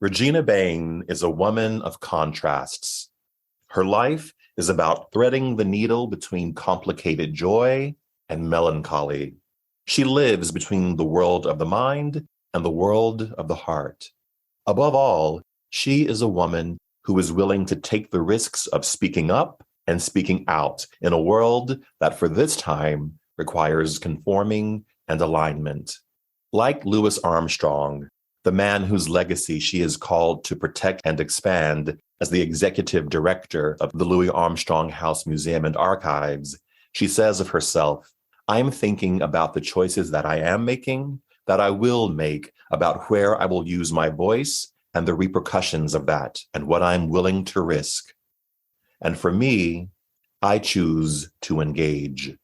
Regina Bain is a woman of contrasts. Her life is about threading the needle between complicated joy and melancholy. She lives between the world of the mind and the world of the heart. Above all, she is a woman who is willing to take the risks of speaking up and speaking out in a world that for this time requires conforming and alignment. Like Louis Armstrong, the man whose legacy she is called to protect and expand as the executive director of the Louis Armstrong House Museum and Archives, she says of herself, "I'm thinking about the choices that I am making, that I will make, about where I will use my voice and the repercussions of that and what I'm willing to risk. And for me, I choose to engage."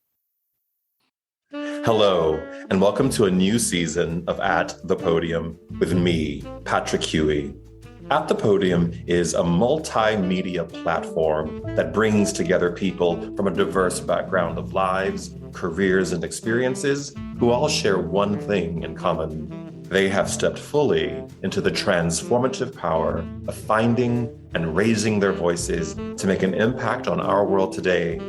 Hello, and welcome to a new season of At the Podium with me, Patrick Huey. At the Podium is a multimedia platform that brings together people from a diverse background of lives, careers, and experiences who all share one thing in common. They have stepped fully into the transformative power of finding and raising their voices to make an impact on our world today.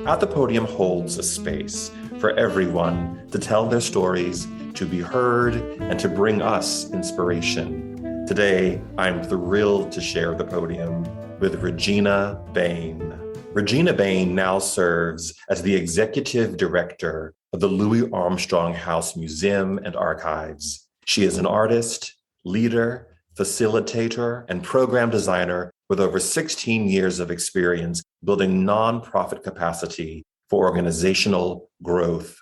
At the Podium holds a space for everyone to tell their stories, to be heard, and to bring us inspiration. Today, I'm thrilled to share the podium with Regina Bain. Regina Bain now serves as the executive director of the Louis Armstrong House Museum and Archives. She is an artist, leader, facilitator, and program designer with over 16 years of experience building nonprofit capacity for organizational growth.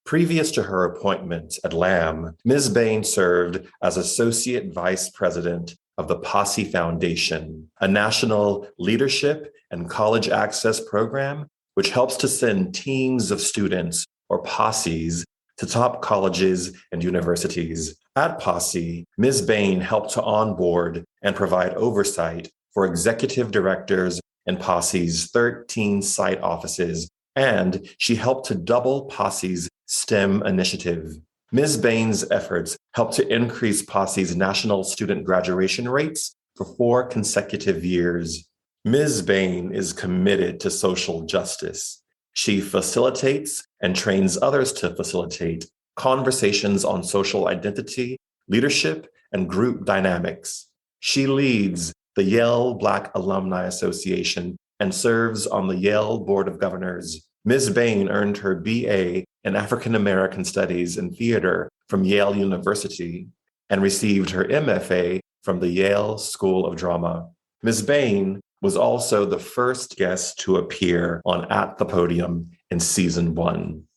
Previous to her appointment at LAM, Ms. Bain served as Associate Vice President of the Posse Foundation, a national leadership and college access program which helps to send teams of students, or posses, to top colleges and universities. At Posse, Ms. Bain helped to onboard and provide oversight for executive directors and Posse's 13 site offices, and she helped to double Posse's STEM initiative. Ms. Bain's efforts helped to increase Posse's national student graduation rates for 4 consecutive years. Ms. Bain is committed to social justice. She facilitates and trains others to facilitate conversations on social identity, leadership, and group dynamics. She leads the Yale Black Alumni Association and serves on the Yale Board of Governors. Ms. Bain earned her BA in African American Studies and Theater from Yale University and received her MFA from the Yale School of Drama. Ms. Bain was also the first guest to appear on At the Podium in Season 1.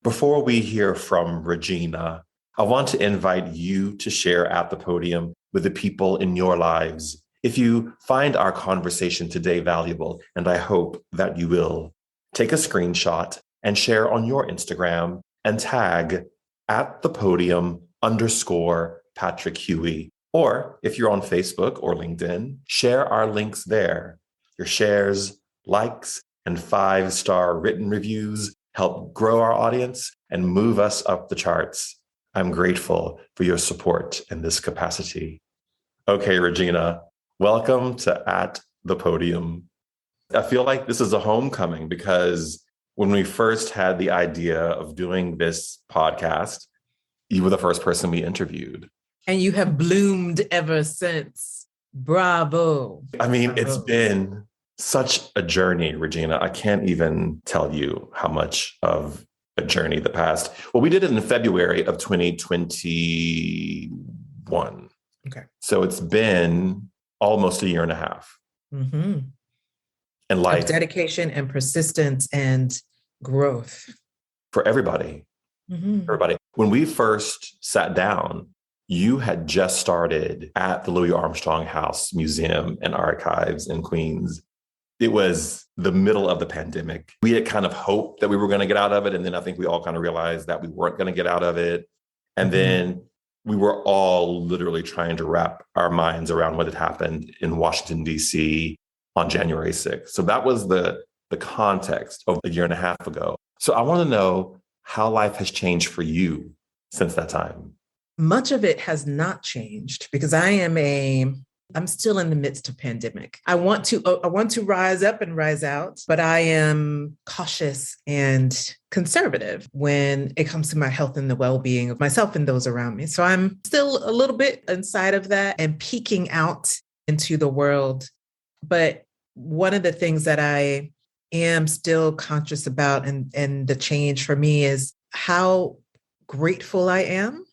Before we hear from Regina, I want to invite you to share At the Podium with the people in your lives. If you find our conversation today valuable, and I hope that you will, take a screenshot and share on your Instagram and tag @thepodium_Patrick Huey. Or if you're on Facebook or LinkedIn, share our links there. Your shares, likes, and 5-star written reviews help grow our audience and move us up the charts. I'm grateful for your support in this capacity. Okay, Regina, welcome to At the Podium. I feel like this is a homecoming because when we first had the idea of doing this podcast, you were the first person we interviewed. And you have bloomed ever since. Bravo. I mean, It's been such a journey, Regina. I can't even tell you how much of a journey the past. Well, we did it in February of 2021. Okay. So it's been almost a year and a half. Mm-hmm. And life. Of dedication and persistence and growth. For everybody. Mm-hmm. Everybody. When we first sat down, you had just started at the Louis Armstrong House Museum and Archives in Queens. It was the middle of the pandemic. We had kind of hoped that we were going to get out of it. And then I think we all kind of realized that we weren't going to get out of it. And then we were all literally trying to wrap our minds around what had happened in Washington, D.C. on January 6th. So that was the context of a year and a half ago. So I want to know how life has changed for you since that time. much of it has not changed because I'm still in the midst of pandemic. I want to rise up and rise out, but I am cautious and conservative when it comes to my health and the well-being of myself and those around me. So I'm still a little bit inside of that and peeking out into the world. But one of the things that I am still conscious about and the change for me is how grateful I am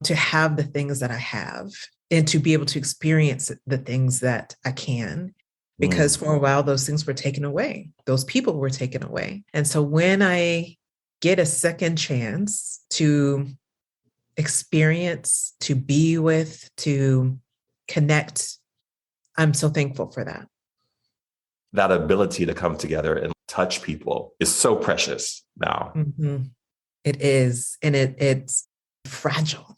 to have the things that I have and to be able to experience the things that I can, because for a while, those things were taken away. Those people were taken away. And so when I get a second chance to experience, to be with, to connect, I'm so thankful for that. That ability to come together and touch people is so precious now. Mm-hmm. It is. And it's fragile.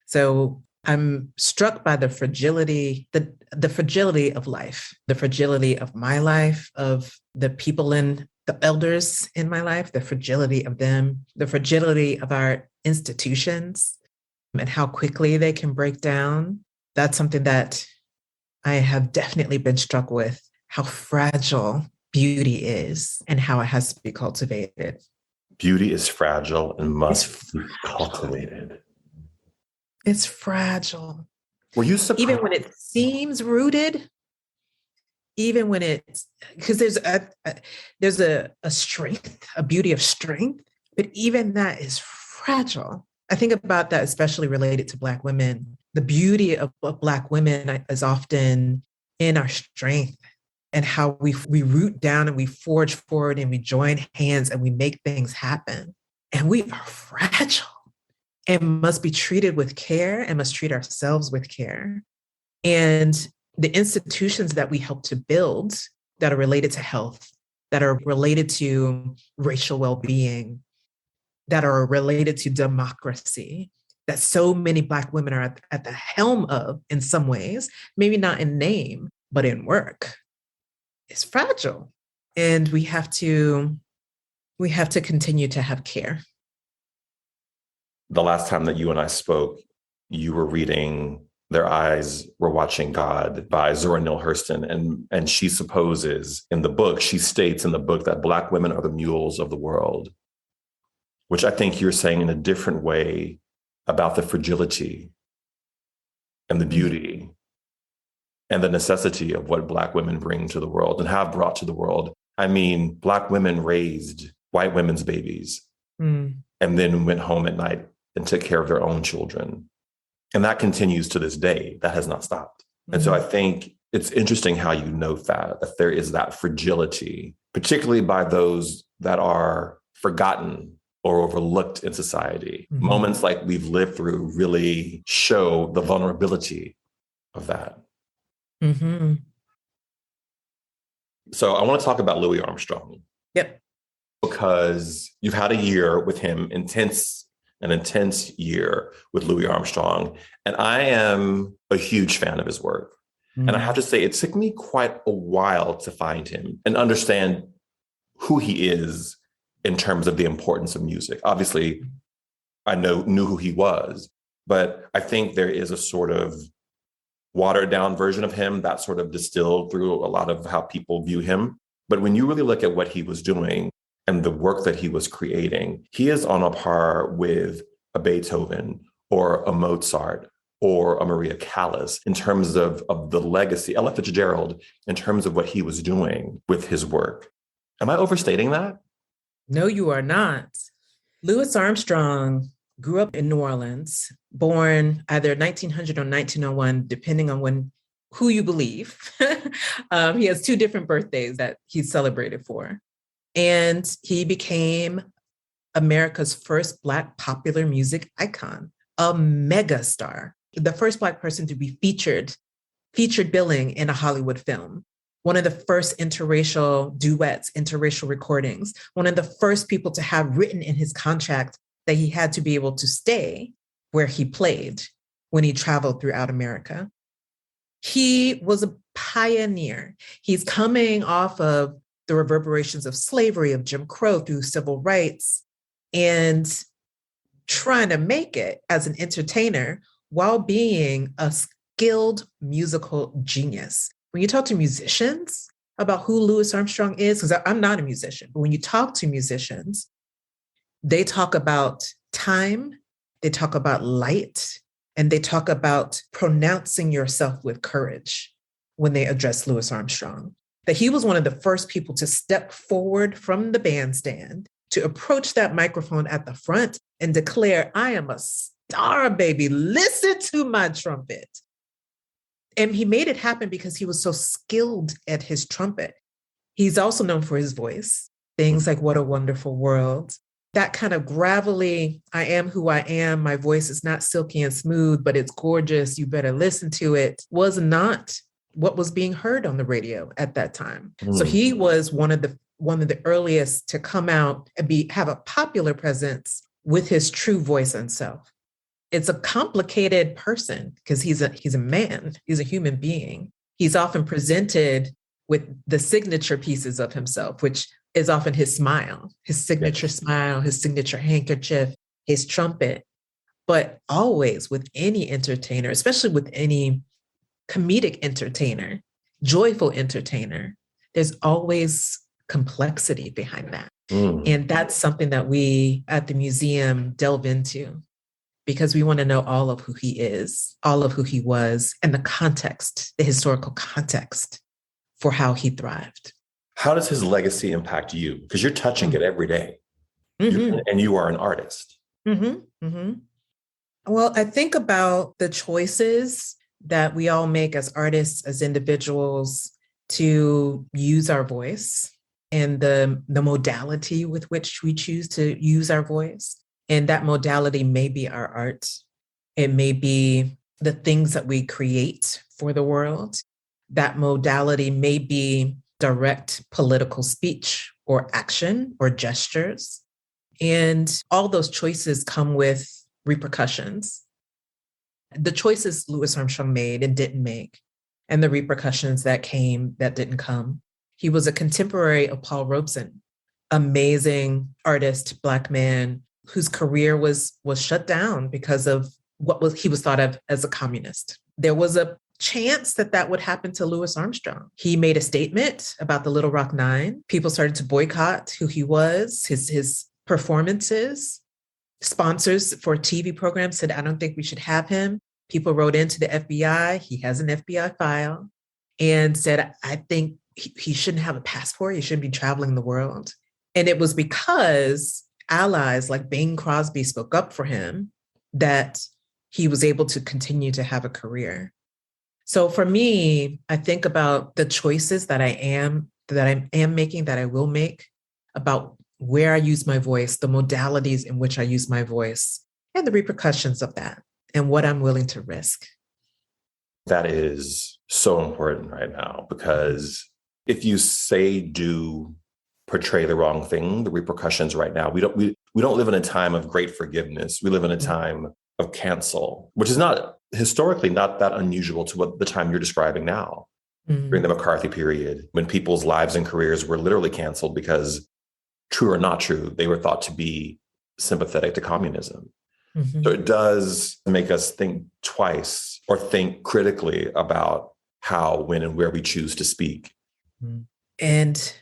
So I'm struck by the fragility, the fragility of life, the fragility of my life, of the people in the elders in my life, the fragility of them, the fragility of our institutions and how quickly they can break down. That's something that I have definitely been struck with, how fragile beauty is and how it has to be cultivated. Beauty is fragile and must be cultivated. It's fragile. Were you surprised? Even when it seems rooted, even when it's, because there's a strength, a beauty of strength, but even that is fragile. I think about that, especially related to Black women. The beauty of Black women is often in our strength and how we root down and we forge forward and we join hands and we make things happen. And we are fragile and must be treated with care and must treat ourselves with care. And the institutions that we help to build that are related to health, that are related to racial well-being, that are related to democracy, that so many Black women are at the helm of in some ways, maybe not in name, but in work, is fragile. And we have to continue to have care. The last time that you and I spoke, you were reading Their Eyes Were Watching God by Zora Neale Hurston. And she supposes in the book, she states in the book that Black women are the mules of the world, which I think you're saying in a different way about the fragility and the beauty and the necessity of what Black women bring to the world and have brought to the world. I mean, Black women raised white women's babies and then went home at night and took care of their own children. And that continues to this day. That has not stopped. And so I think it's interesting how you note that there is that fragility, particularly by those that are forgotten or overlooked in society. Moments like we've lived through really show the vulnerability of that. So I want to talk about Louis Armstrong. Yep. Because you've had a year with him, an intense year with Louis Armstrong. And I am a huge fan of his work. And I have to say, it took me quite a while to find him and understand who he is in terms of the importance of music. Obviously, I knew who he was, but I think there is a sort of watered down version of him that sort of distilled through a lot of how people view him. But when you really look at what he was doing and the work that he was creating, he is on a par with a Beethoven or a Mozart or a Maria Callas in terms of the legacy, Ella Fitzgerald, in terms of what he was doing with his work. Am I overstating that? No, you are not. Louis Armstrong grew up in New Orleans, born either 1900 or 1901, depending on who you believe. He has two different birthdays that he's celebrated for. And he became America's first Black popular music icon, a megastar, the first Black person to be featured billing in a Hollywood film, one of the first interracial duets, interracial recordings, one of the first people to have written in his contract that he had to be able to stay where he played when he traveled throughout America. He was a pioneer. He's coming off of the reverberations of slavery, of Jim Crow through civil rights. And trying to make it as an entertainer while being a skilled musical genius. When you talk to musicians about who Louis Armstrong is, because I'm not a musician, but when you talk to musicians, they talk about time, they talk about light, and they talk about pronouncing yourself with courage when they address Louis Armstrong. That he was one of the first people to step forward from the bandstand, to approach that microphone at the front and declare, I am a star, baby. Listen to my trumpet. And he made it happen because he was so skilled at his trumpet. He's also known for his voice, things like What a Wonderful World. That kind of gravelly, I am who I am, my voice is not silky and smooth, but it's gorgeous, you better listen to it, was not what was being heard on the radio at that time. So he was one of the earliest to come out and have a popular presence with his true voice and self. It's a complicated person because he's a man, he's a human being. He's often presented with the signature pieces of himself, which is often his smile, his signature smile, his signature handkerchief, his trumpet. But always with any entertainer, especially with any comedic entertainer, joyful entertainer, there's always complexity behind that. And that's something that we at the museum delve into because we want to know all of who he is, all of who he was, and the context, the historical context for how he thrived. How does his legacy impact you? Because you're touching it every day, and you are an artist. Well, I think about the choices that we all make as artists, as individuals, to use our voice and the modality with which we choose to use our voice. And that modality may be our art. It may be the things that we create for the world. That modality may be direct political speech or action or gestures. And all those choices come with repercussions. The choices Louis Armstrong made and didn't make, and the repercussions that came that didn't come. He was a contemporary of Paul Robeson, amazing artist, Black man, whose career was shut down because of he was thought of as a communist. There was a chance that would happen to Louis Armstrong. He made a statement about the Little Rock Nine. People started to boycott who he was, his performances. Sponsors for TV programs said, I don't think we should have him. People wrote into the FBI. He has an FBI file and said, I think he shouldn't have a passport. He shouldn't be traveling the world. And it was because allies like Bain Crosby spoke up for him that he was able to continue to have a career. So for me, I think about the choices that I am making, that I will make, about where I use my voice, the modalities in which I use my voice, and the repercussions of that, and what I'm willing to risk. That is so important right now, because if you portray the wrong thing, the repercussions right now, we don't live in a time of great forgiveness. We live in a time of cancel, which is not historically not that unusual to what the time you're describing now. During the McCarthy period, when people's lives and careers were literally canceled because, true or not true, they were thought to be sympathetic to communism. So it does make us think twice or think critically about how, when, and where we choose to speak. And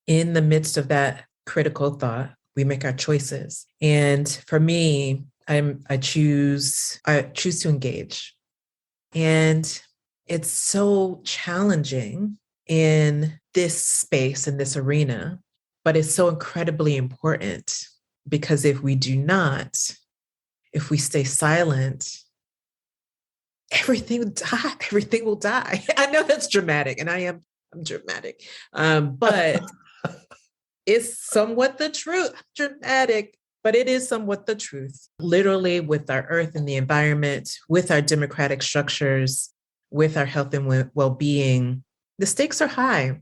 in the midst of that critical thought, we make our choices. And for me, I choose to engage. And it's so challenging in this space, in this arena, but it's so incredibly important, because if we do not, if we stay silent, everything will die. I know that's dramatic, and I'm dramatic, but it's somewhat the truth. Dramatic, but it is somewhat the truth. Literally, with our earth and the environment, with our democratic structures, with our health and well-being, the stakes are high.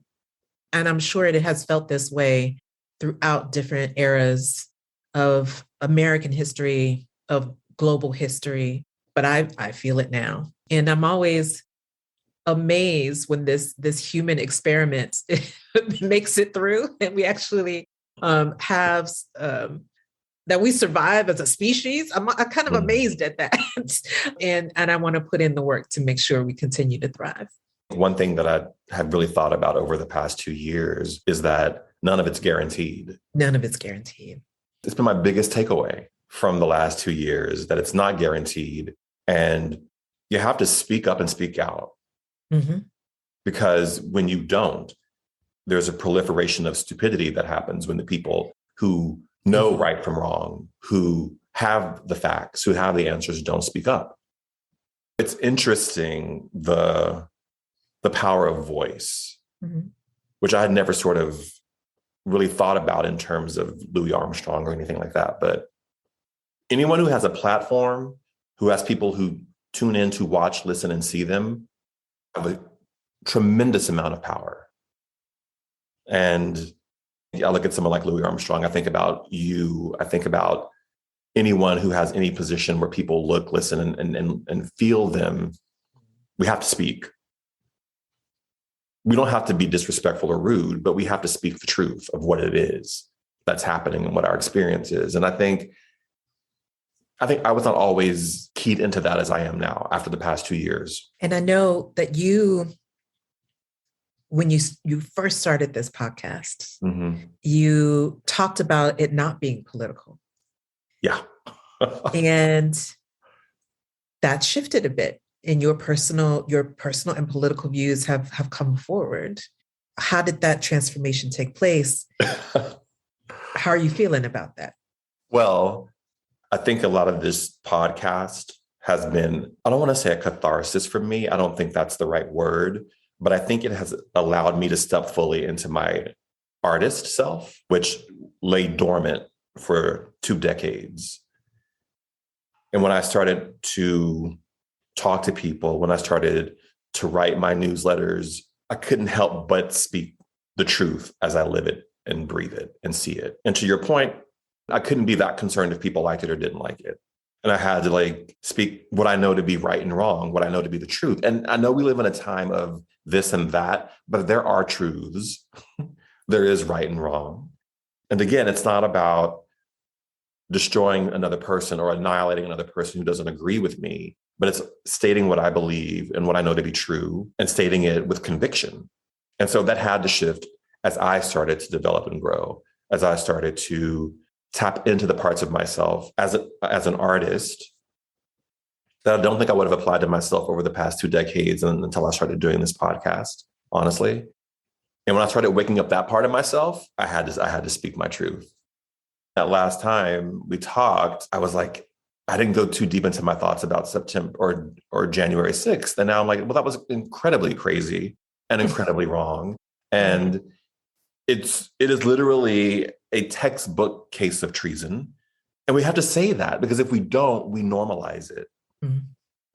And I'm sure it has felt this way throughout different eras of American history, of global history, but I feel it now. And I'm always amazed when this human experiment makes it through, and we actually have that we survive as a species. I'm kind of amazed at that. and I want to put in the work to make sure we continue to thrive. One thing that I have really thought about over the past 2 years is that none of it's guaranteed. None of it's guaranteed. It's been my biggest takeaway from the last 2 years, that it's not guaranteed. And you have to speak up and speak out. Mm-hmm. Because when you don't, there's a proliferation of stupidity that happens when the people who know right from wrong, who have the facts, who have the answers, don't speak up. It's interesting, the power of voice, which I had never sort of really thought about in terms of Louis Armstrong or anything like that. But anyone who has a platform, who has people who tune in to watch, listen, and see them, have a tremendous amount of power. And I look at someone like Louis Armstrong, I think about you, I think about anyone who has any position where people look, listen, and feel them. We have to speak. We don't have to be disrespectful or rude, but we have to speak the truth of what it is that's happening and what our experience is. And I think I was not always keyed into that as I am now after the past 2 years. And I know that when you first started this podcast, you talked about it not being political. Yeah. And that shifted a bit, and your personal and political views have come forward. How did that transformation take place? How are you feeling about that? Well, I think a lot of this podcast has been, I don't want to say a catharsis for me. I don't think that's the right word, but I think it has allowed me to step fully into my artist self, which lay dormant for 2 decades. And when I started to talk to people, when I started to write my newsletters, I couldn't help but speak the truth as I live it and breathe it and see it. And to your point, I couldn't be that concerned if people liked it or didn't like it. And I had to speak what I know to be right and wrong, what I know to be the truth. And I know we live in a time of this and that, but there are truths. There is right and wrong. And again, it's not about destroying another person or annihilating another person who doesn't agree with me, but it's stating what I believe and what I know to be true and stating it with conviction. And so that had to shift as I started to develop and grow, as I started to tap into the parts of myself as an artist that I don't think I would have applied to myself over the past 2 decades and until I started doing this podcast, honestly. And when I started waking up that part of myself, I had to speak my truth. That last time we talked, I was like, I didn't go too deep into my thoughts about September or January 6th. And now I'm like, well, that was incredibly crazy and incredibly wrong. And it is literally a textbook case of treason. And we have to say that, because if we don't, we normalize it. Mm-hmm.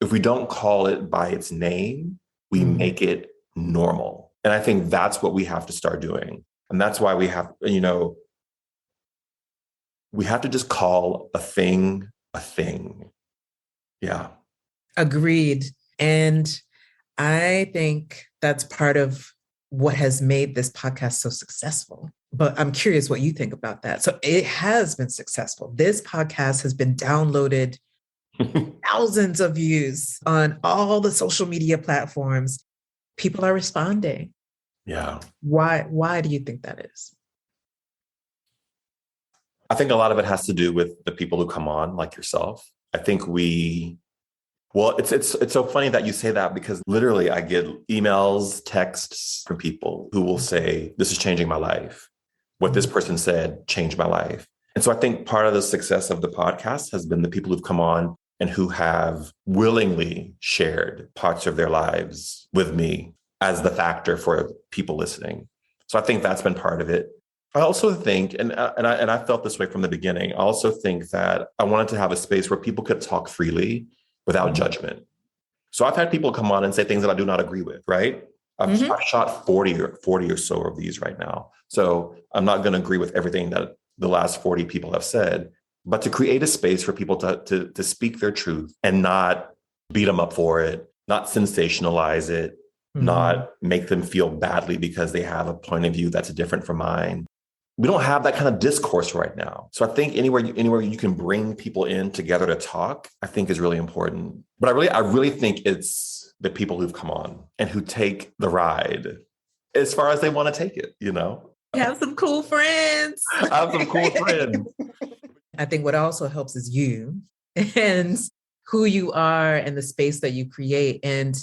If we don't call it by its name, we make it normal. And I think that's what we have to start doing. And that's why we have, we have to just call a thing a thing. Yeah. Agreed. And I think that's part of what has made this podcast so successful. But I'm curious what you think about that. So it has been successful. This podcast has been downloaded, thousands of views on all the social media platforms. People are responding. Yeah. Why do you think that is? I think a lot of it has to do with the people who come on, like yourself. I think it's so funny that you say that, because literally I get emails, texts from people who will say, this is changing my life. What this person said changed my life. And so I think part of the success of the podcast has been the people who've come on and who have willingly shared parts of their lives with me as the factor for people listening. So I think that's been part of it. I also think, and I felt this way from the beginning, I also think that I wanted to have a space where people could talk freely without judgment. So I've had people come on and say things that I do not agree with, right? I've shot 40 or so of these right now. So I'm not going to agree with everything that the last 40 people have said, but to create a space for people to speak their truth and not beat them up for it, not sensationalize it, not make them feel badly because they have a point of view that's different from mine. we don't have that kind of discourse right now. So I think anywhere you can bring people in together to talk, I think is really important. But I really think it's the people who've come on and who take the ride as far as they want to take it, you know? You have some cool friends. I have some cool friends. I think what also helps is you and who you are and the space that you create. And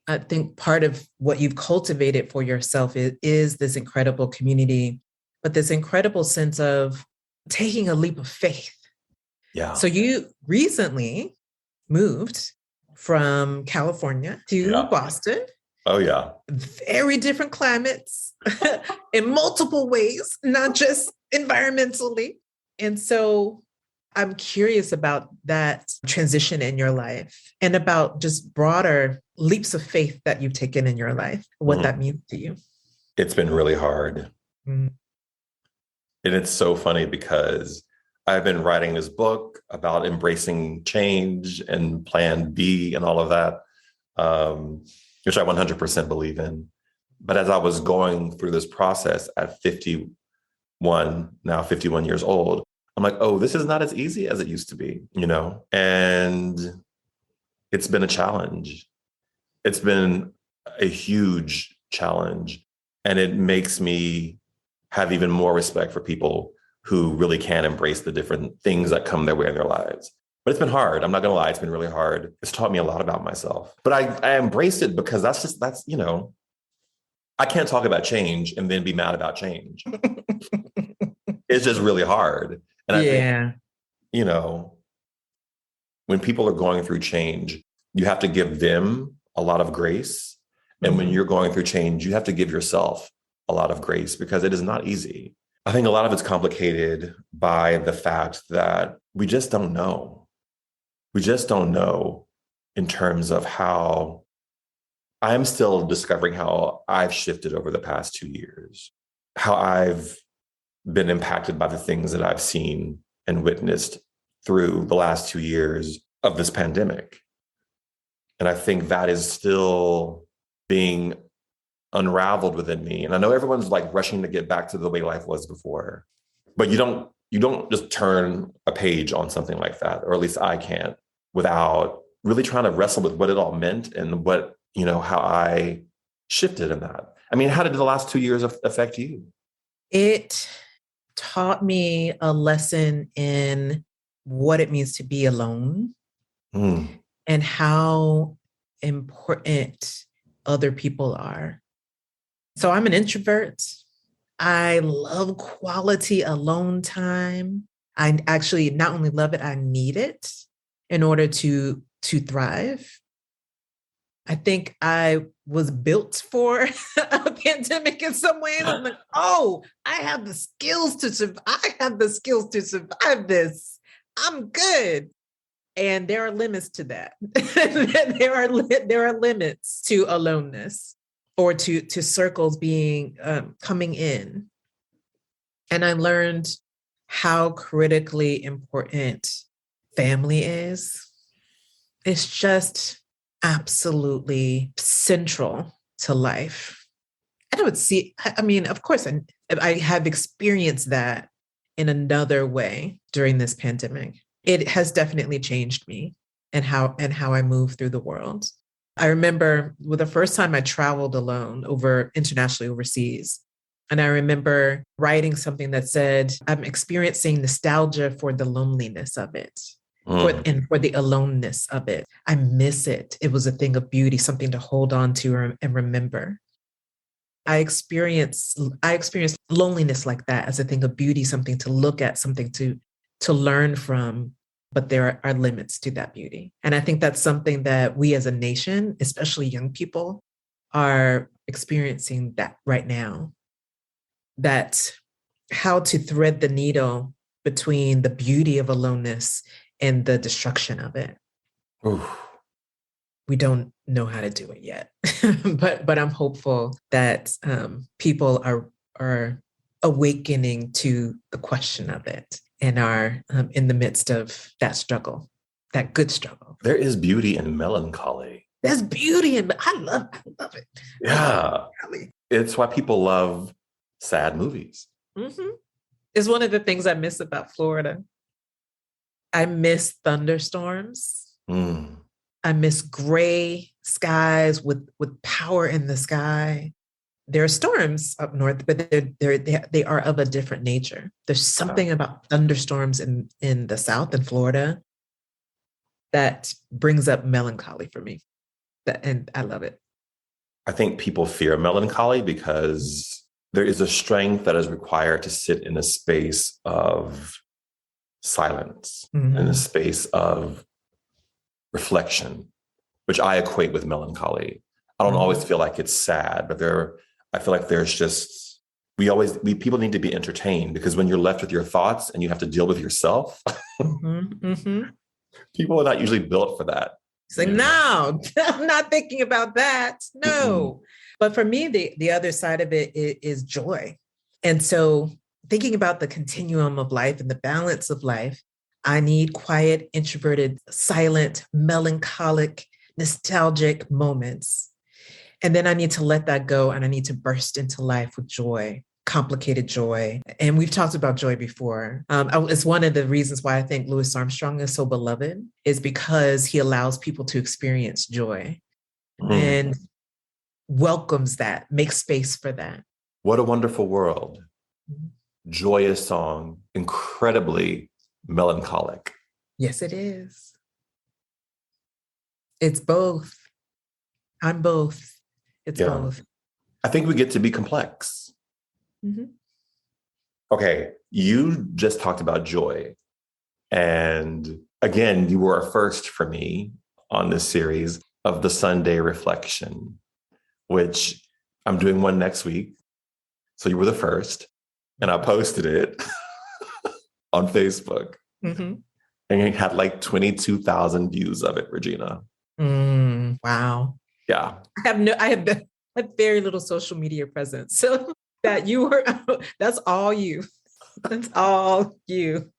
I think part of what you've cultivated for yourself is this incredible community, but this incredible sense of taking a leap of faith. Yeah. So you recently moved from California to Boston. Oh, yeah. Very different climates in multiple ways, not just environmentally. And so I'm curious about that transition in your life and about just broader leaps of faith that you've taken in your life, what that means to you. It's been really hard. And it's so funny because I've been writing this book about embracing change and plan B and all of that, which I 100% believe in. But as I was going through this process at 51 years old, I'm like, oh, this is not as easy as it used to be, you know? And it's been a challenge. It's been a huge challenge. And it makes me have even more respect for people who really can embrace the different things that come their way in their lives. But it's been hard. I'm not going to lie. It's been really hard. It's taught me a lot about myself. But I embraced it because that's, you know, I can't talk about change and then be mad about change. It's just really hard. And I think, you know, when people are going through change, you have to give them a lot of grace. And when you're going through change, you have to give yourself a lot of grace because it is not easy. I think a lot of it's complicated by the fact that we just don't know. We just don't know in terms of how I'm still discovering how I've shifted over the past 2 years, how I've been impacted by the things that I've seen and witnessed through the last 2 years of this pandemic. And I think that is still being unraveled within me. And I know everyone's like rushing to get back to the way life was before, but you don't just turn a page on something like that, or at least I can't, without really trying to wrestle with what it all meant and what, you know, how I shifted in that. I mean, how did the last 2 years affect you? It taught me a lesson in what it means to be alone and how important other people are. So I'm an introvert. I love quality alone time. I actually not only love it, I need it in order to thrive. I think I was built for a pandemic in some ways. I'm like, oh, I have the skills to survive. I have the skills to survive this. I'm good. And there are limits to that. there are limits to aloneness or to circles being coming in. And I learned how critically important family is. It's just absolutely central to life. And I would see, I mean, of course, I have experienced that in another way during this pandemic. It has definitely changed me and how I move through the world. I remember the first time I traveled alone internationally overseas. And I remember writing something that said, I'm experiencing nostalgia for the loneliness of it. And for the aloneness of it. I miss it. It was a thing of beauty, something to hold on to and remember. I experienced loneliness like that as a thing of beauty, something to look at, something to learn from, but there are limits to that beauty. And I think that's something that we as a nation, especially young people, are experiencing that right now. That how to thread the needle between the beauty of aloneness and the destruction of it. Oof. We don't know how to do it yet, but I'm hopeful that people are awakening to the question of it and are in the midst of that struggle, that good struggle. There is beauty in melancholy. There's beauty in, I love it. Yeah. It's why people love sad movies. Mm-hmm. It's one of the things I miss about Florida. I miss thunderstorms. Mm. I miss gray skies with power in the sky. There are storms up north, but they are of a different nature. There's something about thunderstorms in the South in Florida that brings up melancholy for me. And I love it. I think people fear melancholy because there is a strength that is required to sit in a space of silence, in a space of reflection, which I equate with melancholy. I don't always feel like it's sad, but I feel like there's just, people need to be entertained, because when you're left with your thoughts and you have to deal with yourself, people are not usually built for that. It's like, no, I'm not thinking about that. No. But for me, the other side of it is joy. And so thinking about the continuum of life and the balance of life, I need quiet, introverted, silent, melancholic, nostalgic moments. And then I need to let that go, and I need to burst into life with joy, complicated joy. And we've talked about joy before. It's one of the reasons why I think Louis Armstrong is so beloved, is because he allows people to experience joy and welcomes that, makes space for that. What a wonderful world. Joyous song, incredibly melancholic. Yes, it is. It's both. I'm both. It's both. I think we get to be complex. Okay, you just talked about joy. And again, you were a first for me on this series of the Sunday reflection, which I'm doing one next week. So you were the first. And I posted it on Facebook. And it had like 22,000 views of it, Regina. Wow. Yeah. I have very little social media presence. So that's all you. That's all you.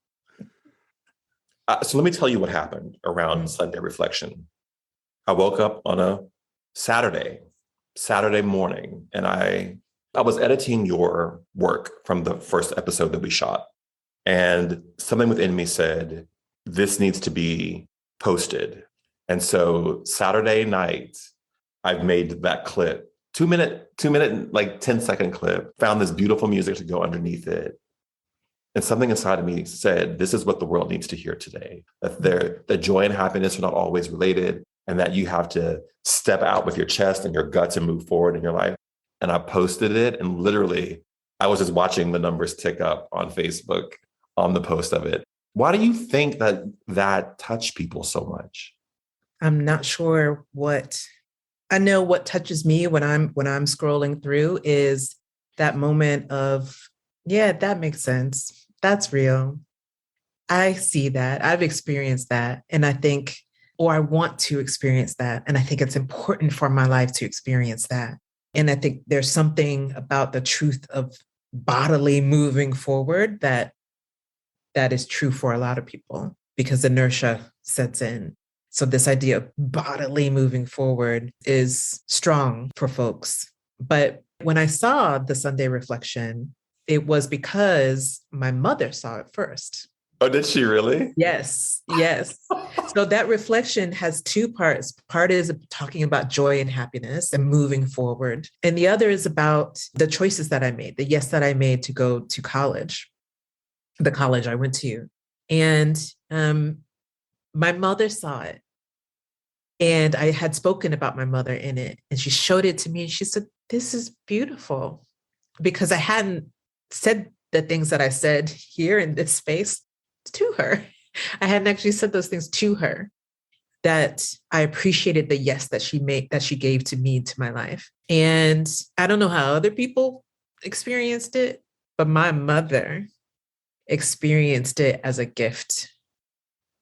So let me tell you what happened around Sunday reflection. I woke up on a Saturday morning, and I was editing your work from the first episode that we shot. And something within me said, this needs to be posted. And so Saturday night, I've made that clip, 2 minute, like 10-second clip, found this beautiful music to go underneath it. And something inside of me said, this is what the world needs to hear today, that joy and happiness are not always related, and that you have to step out with your chest and your guts and move forward in your life. And I posted it, and literally I was just watching the numbers tick up on Facebook on the post of it. Why do you think that touched people so much? I'm not sure I know what touches me when I'm scrolling through is that moment of, yeah, that makes sense. That's real. I see that. I've experienced that. And I think, or I want to experience that. And I think it's important for my life to experience that. And I think there's something about the truth of bodily moving forward that is true for a lot of people, because inertia sets in. So this idea of bodily moving forward is strong for folks. But when I saw the Sunday reflection, it was because my mother saw it first. Oh, did she really? Yes. So that reflection has two parts. Part is talking about joy and happiness and moving forward. And the other is about the choices that I made, the yes that I made to go to college, the college I went to. And my mother saw it. And I had spoken about my mother in it. And she showed it to me. And she said, this is beautiful. Because I hadn't said the things that I said here in this space to her. I hadn't actually said those things to her, that I appreciated the yes that she gave to me, to my life. And I don't know how other people experienced it, but my mother experienced it as a gift.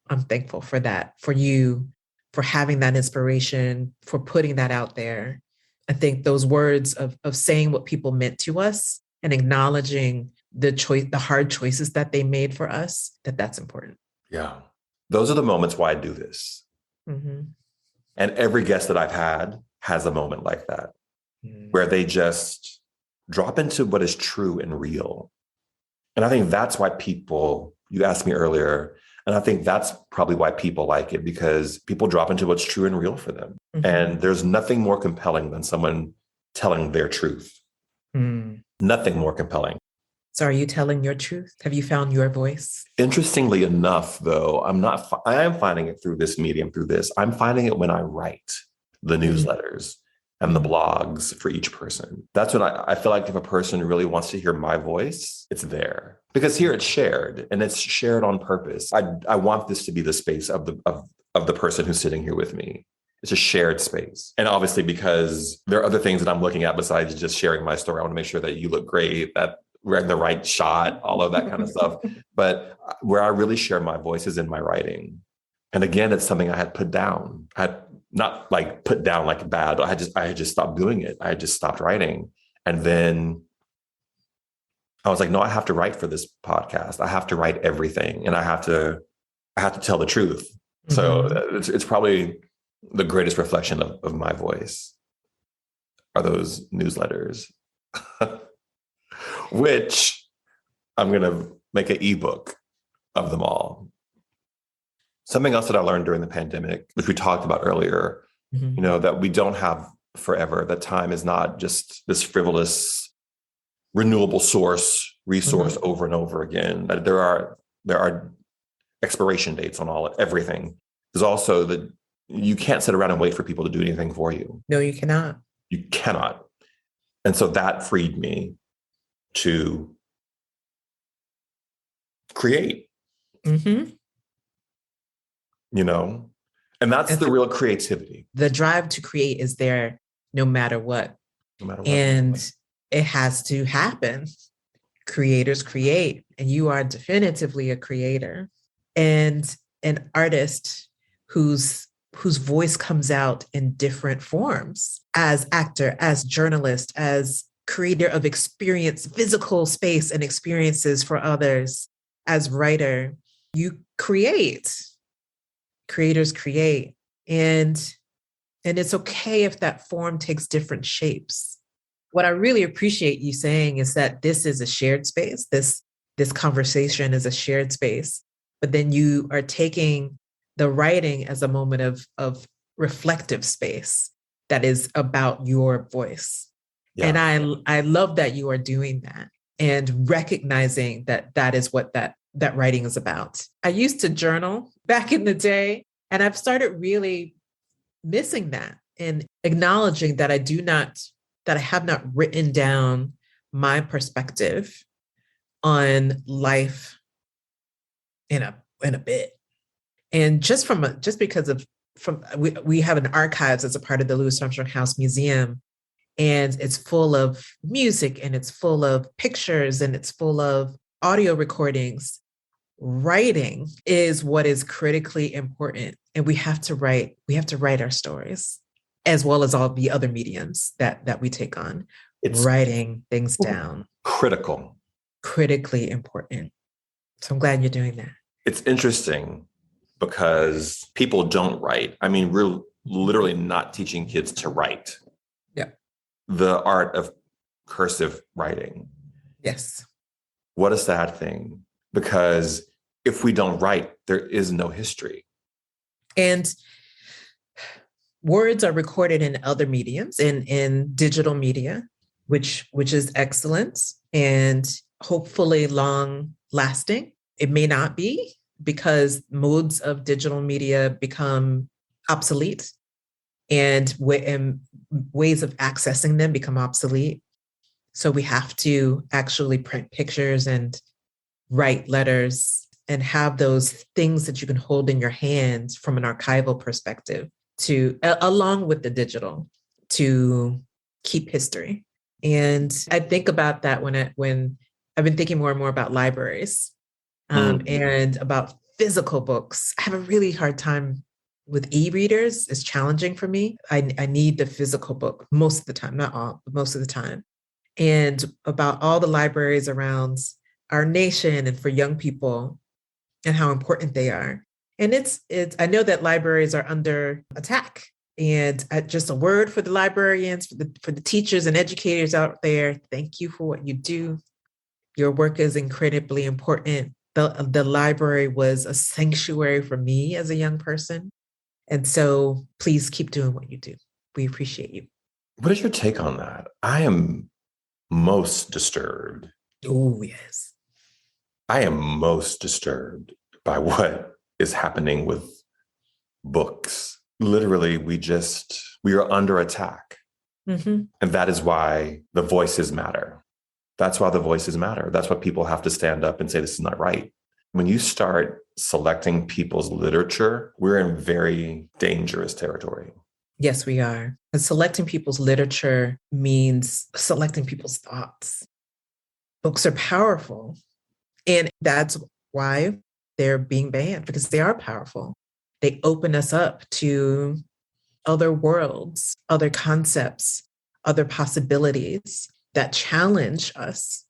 I'm thankful for that, for you, for having that inspiration, for putting that out there. I think those words of saying what people meant to us and acknowledging the hard choices that they made for us, that's important. Yeah. Those are the moments why I do this. And every guest that I've had has a moment like that, where they just drop into what is true and real. And I think that's why people, you asked me earlier, and I think that's probably why people like it, because people drop into what's true and real for them. Mm-hmm. And there's nothing more compelling than someone telling their truth. Nothing more compelling. So are you telling your truth? Have you found your voice? Interestingly enough, though, I am finding it through this medium, through this. I'm finding it when I write the newsletters and the blogs for each person. That's when I feel like if a person really wants to hear my voice, it's there. Because here it's shared, and it's shared on purpose. I want this to be the space of the person who's sitting here with me. It's a shared space. And obviously, because there are other things that I'm looking at besides just sharing my story, I want to make sure that you look great, that we're in the right shot, all of that kind of stuff. But where I really share my voice is in my writing. And again, it's something I had put down. I had not like put down like bad. I had just stopped doing it. I had just stopped writing. And then I was like, no, I have to write for this podcast. I have to write everything. And I have to tell the truth. Mm-hmm. So it's probably the greatest reflection of my voice are those newsletters. Which I'm going to make an ebook of them all. Something else that I learned during the pandemic, which we talked about earlier, that we don't have forever, that time is not just this frivolous, renewable resource over and over again. That there are expiration dates on everything. There's also that you can't sit around and wait for people to do anything for you. No, you cannot. You cannot. And so that freed me to create, and that's the real creativity. The drive to create is there no matter what. And it has to happen. Creators create, and you are definitively a creator and an artist whose voice comes out in different forms as actor, as journalist, as creator of experience, physical space and experiences for others. As writer, you create. Creators create. And it's okay if that form takes different shapes. What I really appreciate you saying is that this is a shared space. This conversation is a shared space. But then you are taking the writing as a moment of reflective space that is about your voice. Yeah. And I love that you are doing that and recognizing that is what that writing is about. I used to journal back in the day, and I've started really missing that and acknowledging that I have not written down my perspective on life in a bit. And just because we have an archives as a part of the Louis Armstrong House Museum. And it's full of music, and it's full of pictures, and it's full of audio recordings. Writing is what is critically important. And we have to write our stories, as well as all the other mediums that we take on. It's writing things down. Critically important. So I'm glad you're doing that. It's interesting because people don't write. I mean, we're literally not teaching kids to write. Yeah. The art of cursive writing. Yes. What a sad thing, because if we don't write, there is no history. And words are recorded in other mediums, in digital media, which is excellent and hopefully long lasting. It may not be, because modes of digital media become obsolete. And ways of accessing them become obsolete. So we have to actually print pictures and write letters and have those things that you can hold in your hands from an archival perspective along with the digital, to keep history. And I think about that when I've been thinking more and more about libraries and about physical books. I have a really hard time with e-readers. It's challenging for me. I need the physical book most of the time, not all, but most of the time. And about all the libraries around our nation and for young people and how important they are. And it's I know that libraries are under attack. And just a word for the librarians, for the teachers and educators out there, thank you for what you do. Your work is incredibly important. The library was a sanctuary for me as a young person. And so please keep doing what you do. We appreciate you. What is your take on that? I am most disturbed. Oh, yes. I am most disturbed by what is happening with books. Literally, we are under attack. Mm-hmm. And that is why the voices matter. That's why the voices matter. That's why people have to stand up and say, this is not right. When you start selecting people's literature, we're in very dangerous territory. Yes, we are. And selecting people's literature means selecting people's thoughts. Books are powerful. And that's why they're being banned, because they are powerful. They open us up to other worlds, other concepts, other possibilities that challenge us,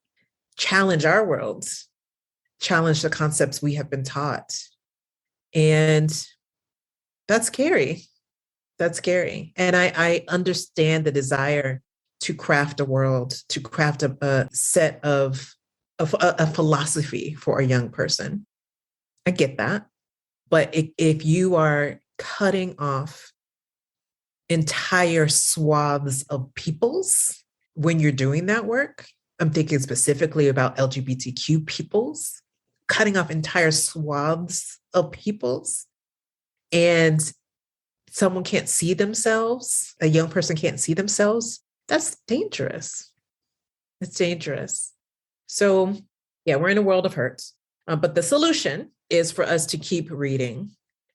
challenge our worlds, challenge the concepts we have been taught. And that's scary. That's scary. And I understand the desire to craft a world, to craft a set of a philosophy for a young person. I get that. But if you are cutting off entire swaths of peoples when you're doing that work, I'm thinking specifically about LGBTQ peoples, cutting off entire swaths of peoples, and someone can't see themselves, a young person can't see themselves, that's dangerous. It's dangerous. So, yeah, we're in a world of hurt. But the solution is for us to keep reading,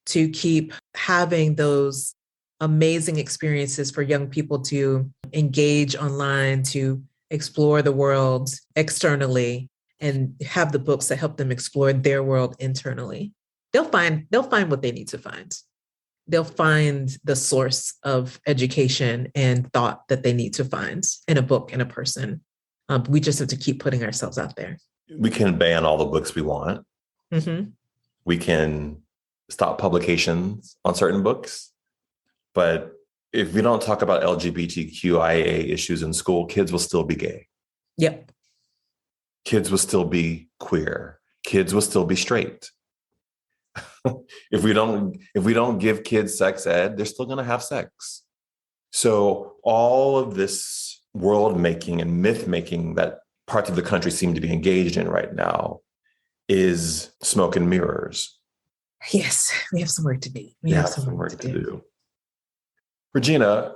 to keep having those amazing experiences for young people to engage online, to explore the world externally, and have the books that help them explore their world internally. They'll find what they need to find. They'll find the source of education and thought that they need to find in a book, in a person. We just have to keep putting ourselves out there. We can ban all the books we want. Mm-hmm. We can stop publications on certain books. But if we don't talk about LGBTQIA issues in school, kids will still be gay. Yep. Kids will still be queer. Kids will still be straight. If we don't give kids sex ed, they're still going to have sex. So all of this world making and myth making that parts of the country seem to be engaged in right now is smoke and mirrors. Yes, we have some work to do. We have some work to do. Regina,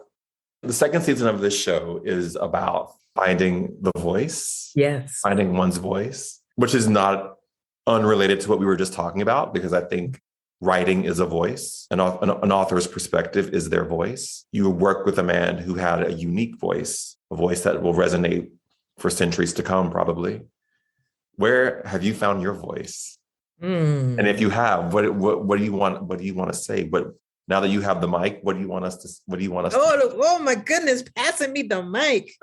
the second season of this show is about finding the voice. Yes. Finding one's voice, which is not unrelated to what we were just talking about, because I think writing is a voice. An author's perspective is their voice. You work with a man who had a unique voice, a voice that will resonate for centuries to come, probably. Where have you found your voice? And if you have, what do you want? What do you want to say? But now that you have the mic, what do you want us to? Oh my goodness! Passing me the mic.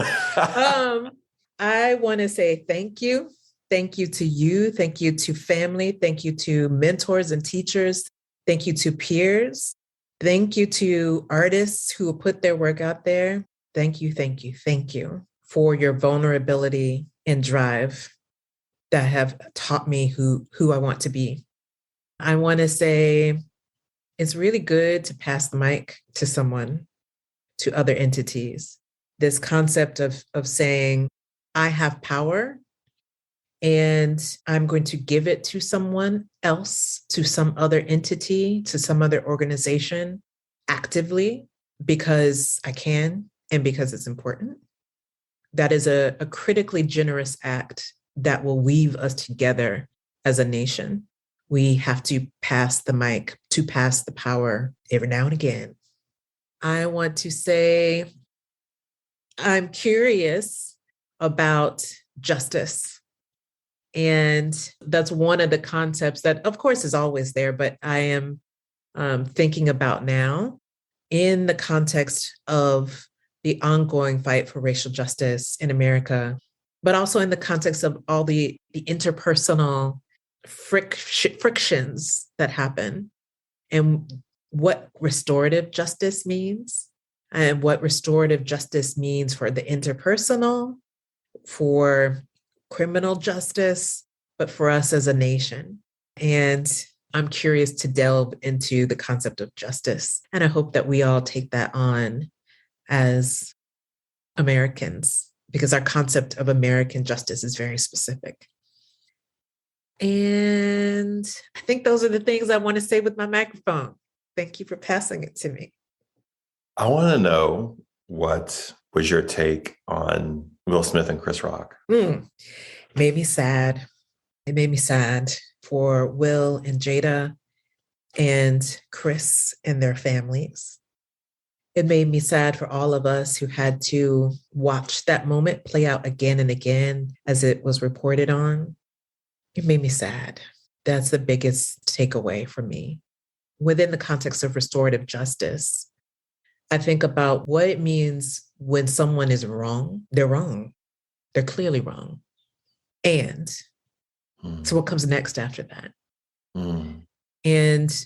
I want to say thank you. Thank you to you. Thank you to family. Thank you to mentors and teachers. Thank you to peers. Thank you to artists who put their work out there. Thank you, thank you, thank you for your vulnerability and drive that have taught me who I want to be. I want to say it's really good to pass the mic to someone, to other entities. This concept of saying, I have power and I'm going to give it to someone else, to some other entity, to some other organization actively because I can and because it's important. That is a critically generous act that will weave us together as a nation. We have to pass the mic, to pass the power every now and again. I want to say I'm curious about justice. And that's one of the concepts that, of course, is always there, but I am thinking about now in the context of the ongoing fight for racial justice in America, but also in the context of all the interpersonal frictions that happen and what restorative justice means and what restorative justice means for the interpersonal, for criminal justice, but for us as a nation. And I'm curious to delve into the concept of justice. And I hope that we all take that on as Americans, because our concept of American justice is very specific. And I think those are the things I want to say with my microphone. Thank you for passing it to me. I want to know, what was your take on Will Smith and Chris Rock? Made me sad. It made me sad for Will and Jada and Chris and their families. It made me sad for all of us who had to watch that moment play out again and again as it was reported on. It made me sad. That's the biggest takeaway for me. Within the context of restorative justice, I think about what it means when someone is wrong. They're wrong. They're clearly wrong. And so what comes next after that? And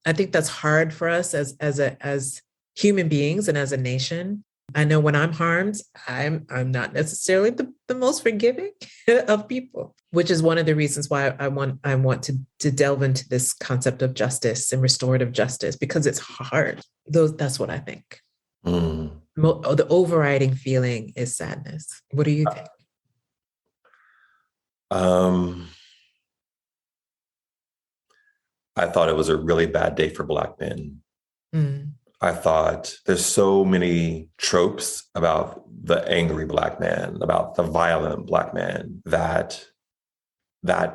I think that's hard for us as human beings and as a nation. I know when I'm harmed, I'm not necessarily the most forgiving of people, which is one of the reasons why I want to delve into this concept of justice and restorative justice, because it's hard. That's what I think. The overriding feeling is sadness. What do you think? I thought it was a really bad day for Black men. I thought there's so many tropes about the angry Black man, about the violent Black man that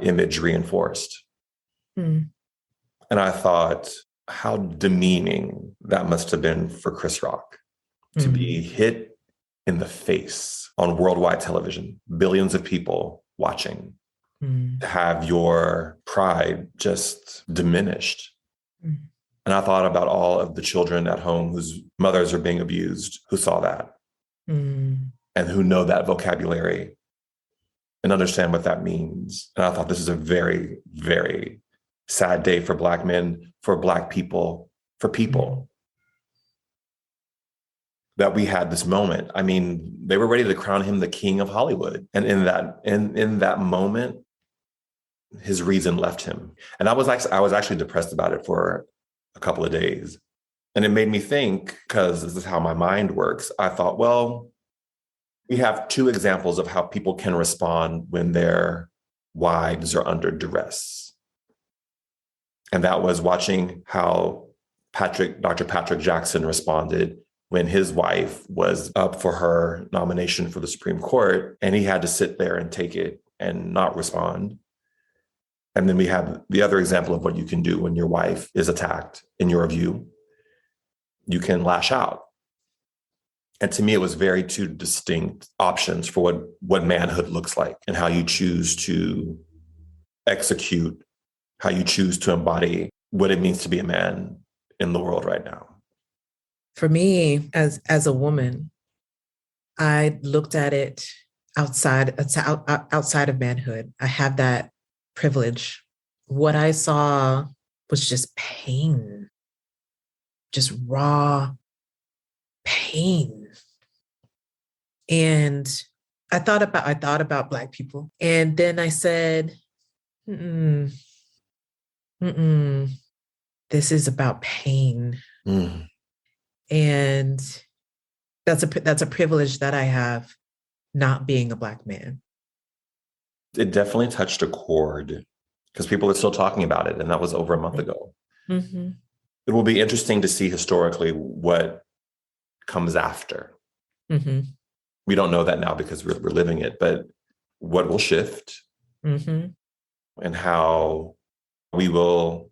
image reinforced. And I thought how demeaning that must have been for Chris Rock to be hit in the face on worldwide television, billions of people watching, to have your pride just diminished. And I thought about all of the children at home whose mothers are being abused, who saw that and who know that vocabulary and understand what that means. And I thought this is a very, very sad day for Black men, for Black people, for people. That we had this moment. I mean, they were ready to crown him the king of Hollywood. And in that moment, his reason left him. And I was actually depressed about it for a couple of days. And it made me think, because this is how my mind works, I thought, well, we have two examples of how people can respond when their wives are under duress. And that was watching how Dr. Patrick Jackson responded when his wife was up for her nomination for the Supreme Court, and he had to sit there and take it and not respond. And then we have the other example of what you can do when your wife is attacked in your view. You can lash out. And to me, it was very two distinct options for what manhood looks like and how you choose to execute, how you choose to embody what it means to be a man in the world right now. For me, as a woman, I looked at it outside of manhood. I have that privilege. What I saw was just pain, just raw pain. And I thought about Black people. And then I said, this is about pain. And that's a privilege that I have, not being a Black man. It definitely touched a chord because people are still talking about it. And that was over a month ago. It will be interesting to see historically what comes after. We don't know that now because we're living it, but what will shift and how we will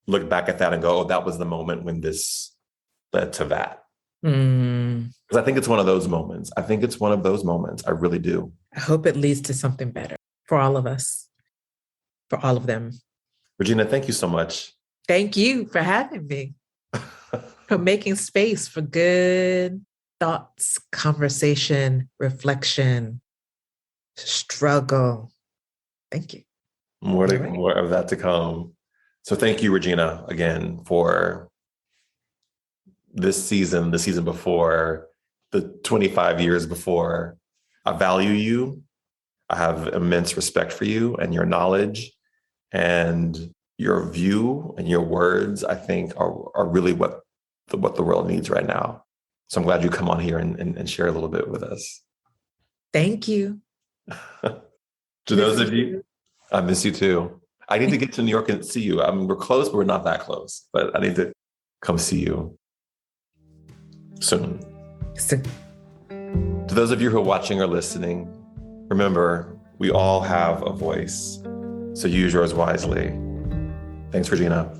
look back at that and go, oh, that was the moment when this led to that. Because I think it's one of those moments. I really do. I hope it leads to something better for all of us, for all of them. Regina, thank you so much. Thank you for having me, for making space for good thoughts, conversation, reflection, struggle. Thank you. More of that to come. So thank you, Regina, again, for this season, the season before, the 25 years before. I value you. I have immense respect for you and your knowledge, and your view and your words, I think, are really what the world needs right now. So I'm glad you come on here and share a little bit with us. Thank you. To those of you, I miss you too. I need to get to New York and see you. I mean, we're close, but we're not that close. But I need to come see you soon. To those of you who are watching or listening, remember, we all have a voice. So use yours wisely. Thanks, Regina.